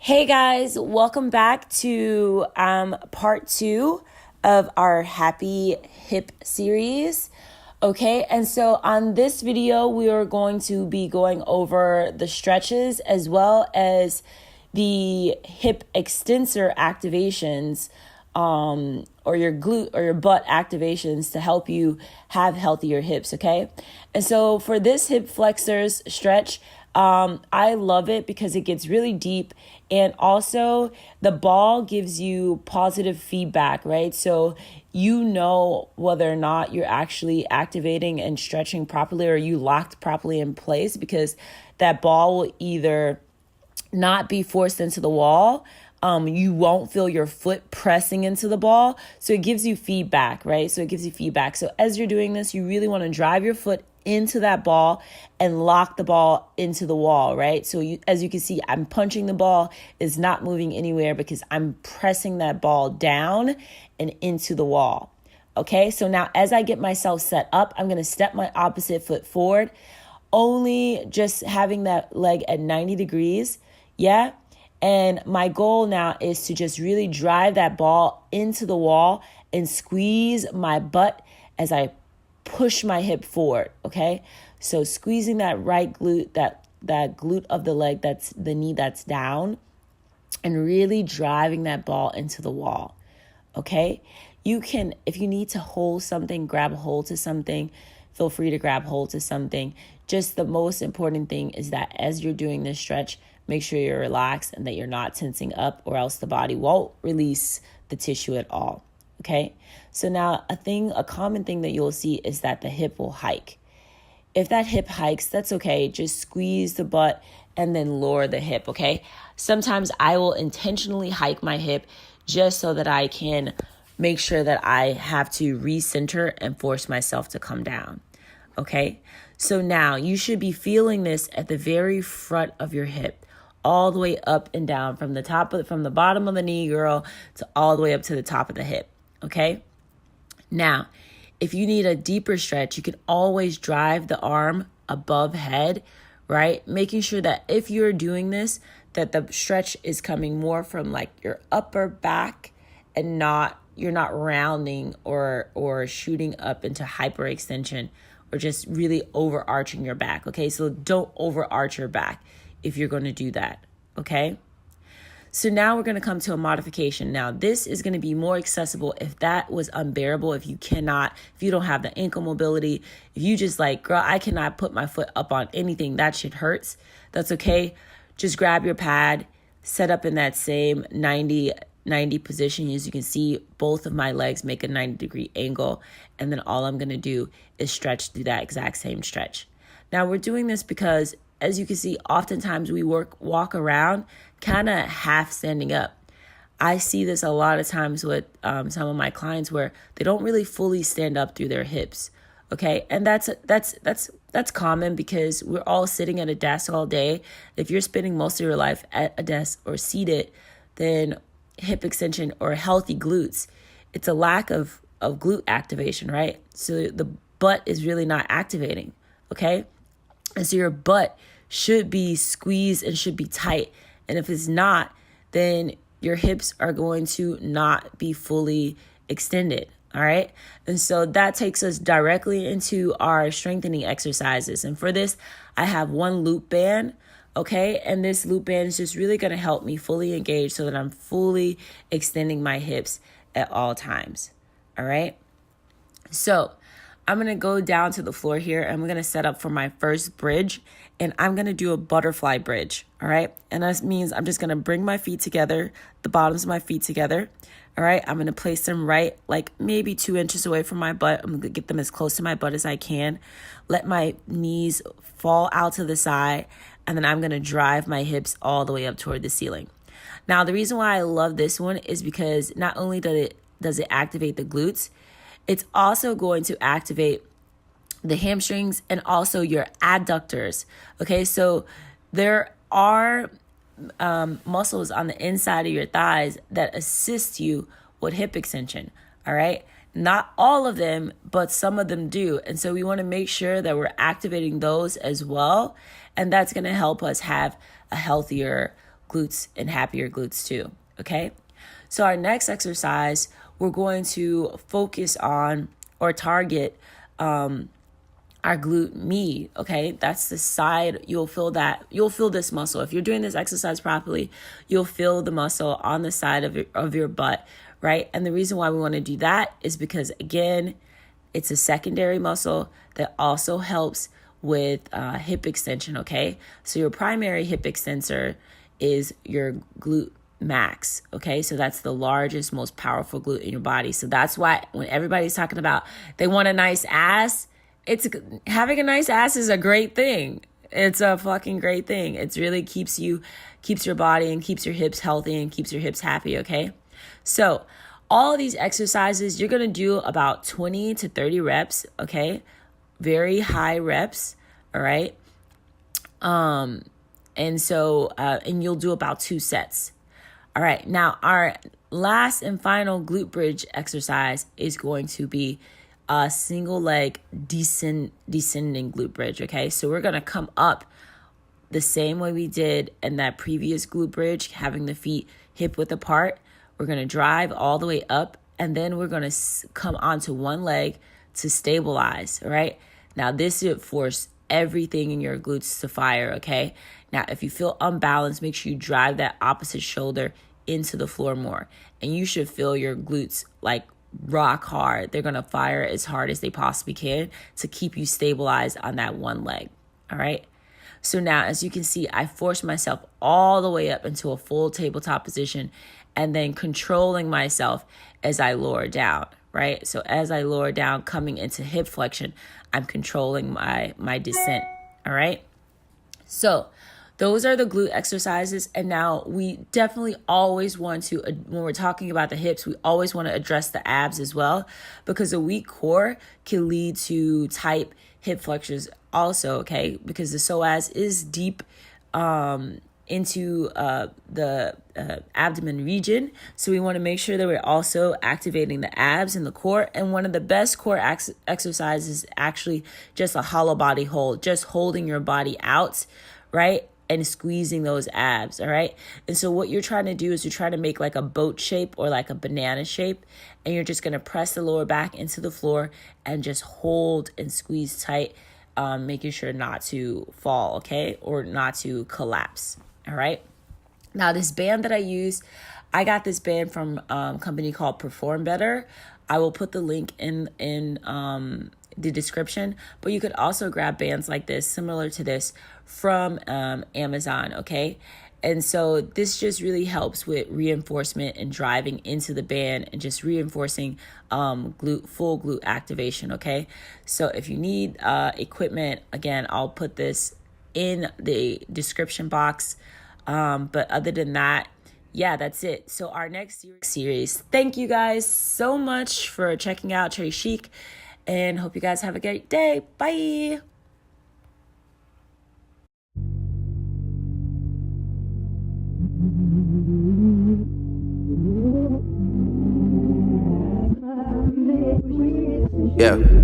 Hey guys, welcome back to part 2 of our Happy Hip series. Okay, and so on this video, we are going to be going over the stretches as well as the hip extensor activations, or your glute or your butt activations to help you have healthier hips, okay? And so for this hip flexors stretch, I love it because it gets really deep, and also the ball gives you positive feedback, right? So you know whether or not you're actually activating and stretching properly, or you locked properly in place, because that ball will either not be forced into the wall. You won't feel your foot pressing into the ball. So it gives you feedback, right? So it gives you feedback. So as you're doing this, you really want to drive your foot into that ball and lock the ball into the wall, right? So as you can see, I'm punching the ball, is not moving anywhere because I'm pressing that ball down and into the wall. Okay, so now as I get myself set up, I'm going to step my opposite foot forward, only just having that leg at 90 degrees. Yeah. And my goal now is to just really drive that ball into the wall and squeeze my butt as I push my hip forward. Okay. So squeezing that right glute, that glute of the leg, that's the knee that's down, and really driving that ball into the wall. Okay. You can, if you need to hold something, grab a hold to something, feel free to grab hold to something. Just the most important thing is that as you're doing this stretch, make sure you're relaxed and that you're not tensing up, or else the body won't release the tissue at all. Okay. So now a common thing that you'll see is that the hip will hike. If that hip hikes, that's okay. Just squeeze the butt and then lower the hip. Okay. Sometimes I will intentionally hike my hip just so that I can make sure that I have to recenter and force myself to come down. Okay. So now you should be feeling this at the very front of your hip, all the way up and down, from the bottom of the knee, girl, to all the way up to the top of the hip. Okay. Now, if you need a deeper stretch, you can always drive the arm above head, right? Making sure that if you're doing this, that the stretch is coming more from like your upper back, and you're not rounding or shooting up into hyperextension, or just really overarching your back. Okay. So don't overarch your back if you're going to do that. Okay. So now we're going to come to a modification. Now this is going to be more accessible if that was unbearable, if you don't have the ankle mobility, if you just like, girl, I cannot put my foot up on anything, that shit hurts. That's okay. Just grab your pad, set up in that same 90 position. As you can see, both of my legs make a 90-degree angle. And then all I'm going to do is stretch through that exact same stretch. Now we're doing this because, as you can see, oftentimes we walk around kind of half standing up. I see this a lot of times with some of my clients where they don't really fully stand up through their hips. Okay. And that's common because we're all sitting at a desk all day. If you're spending most of your life at a desk or seated, then hip extension or healthy glutes, it's a lack of glute activation, right? So the butt is really not activating. Okay. And so your butt should be squeezed and should be tight. And if it's not, then your hips are going to not be fully extended. All right. And so that takes us directly into our strengthening exercises. And for this, I have one loop band. Okay. And this loop band is just really going to help me fully engage so that I'm fully extending my hips at all times. All right. So I'm going to go down to the floor here, and I'm going to set up for my first bridge, and I'm going to do a butterfly bridge. All right. And that means I'm just going to bring my feet together, the bottoms of my feet together. All right. I'm going to place them right, like maybe 2 inches away from my butt. I'm going to get them as close to my butt as I can. Let my knees fall out to the side, and then I'm going to drive my hips all the way up toward the ceiling. Now, the reason why I love this one is because not only does it activate the glutes, it's also going to activate the hamstrings and also your adductors. Okay, so there are muscles on the inside of your thighs that assist you with hip extension. All right, not all of them, but some of them do. And so we want to make sure that we're activating those as well. And that's going to help us have a healthier glutes and happier glutes too, okay? So our next exercise, we're going to focus on or target our glute med, okay? That's the side, you'll feel this muscle. If you're doing this exercise properly, you'll feel the muscle on the side of your butt, right? And the reason why we want to do that is because, again, it's a secondary muscle that also helps with hip extension, okay? So your primary hip extensor is your glute max, okay? So that's the largest, most powerful glute in your body. So that's why when everybody's talking about they want a nice ass, having a nice ass is a great thing. It's a fucking great thing. It really keeps your body and keeps your hips healthy and keeps your hips happy, okay? So all of these exercises, you're going to do about 20 to 30 reps, okay? Very high reps, all right? And you'll do about 2 sets. All right, now our last and final glute bridge exercise is going to be a single leg descending glute bridge, okay? So we're gonna come up the same way we did in that previous glute bridge, having the feet hip width apart. We're gonna drive all the way up, and then we're gonna come onto one leg to stabilize, all right? Now this should force everything in your glutes to fire, okay? Now, if you feel unbalanced, make sure you drive that opposite shoulder into the floor more. And you should feel your glutes like rock hard. They're going to fire as hard as they possibly can to keep you stabilized on that one leg. All right. So now, as you can see, I forced myself all the way up into a full tabletop position and then controlling myself as I lower down, right? So as I lower down, coming into hip flexion, I'm controlling my descent. All right. So those are the glute exercises. And now we definitely always want to, when we're talking about the hips, we always want to address the abs as well, because a weak core can lead to tight hip flexors also, okay? Because the psoas is deep into the abdomen region. So we want to make sure that we're also activating the abs and the core. And one of the best core exercises is actually just a hollow body hold, just holding your body out, right? And squeezing those abs, all right? And so what you're trying to do is you're trying to make like a boat shape or like a banana shape, and you're just gonna press the lower back into the floor and just hold and squeeze tight, making sure not to fall, okay? Or not to collapse, all right? Now this band that I use, I got this band from a company called Perform Better. I will put the link in the description, but you could also grab bands like this, similar to this, from Amazon, okay? And so this just really helps with reinforcement and driving into the band and just reinforcing full glute activation, okay? So if you need equipment, again, I'll put this in the description box. But other than that, yeah, that's it. So our next series, thank you guys so much for checking out Cherry Chic, and hope you guys have a great day. Bye. Yeah.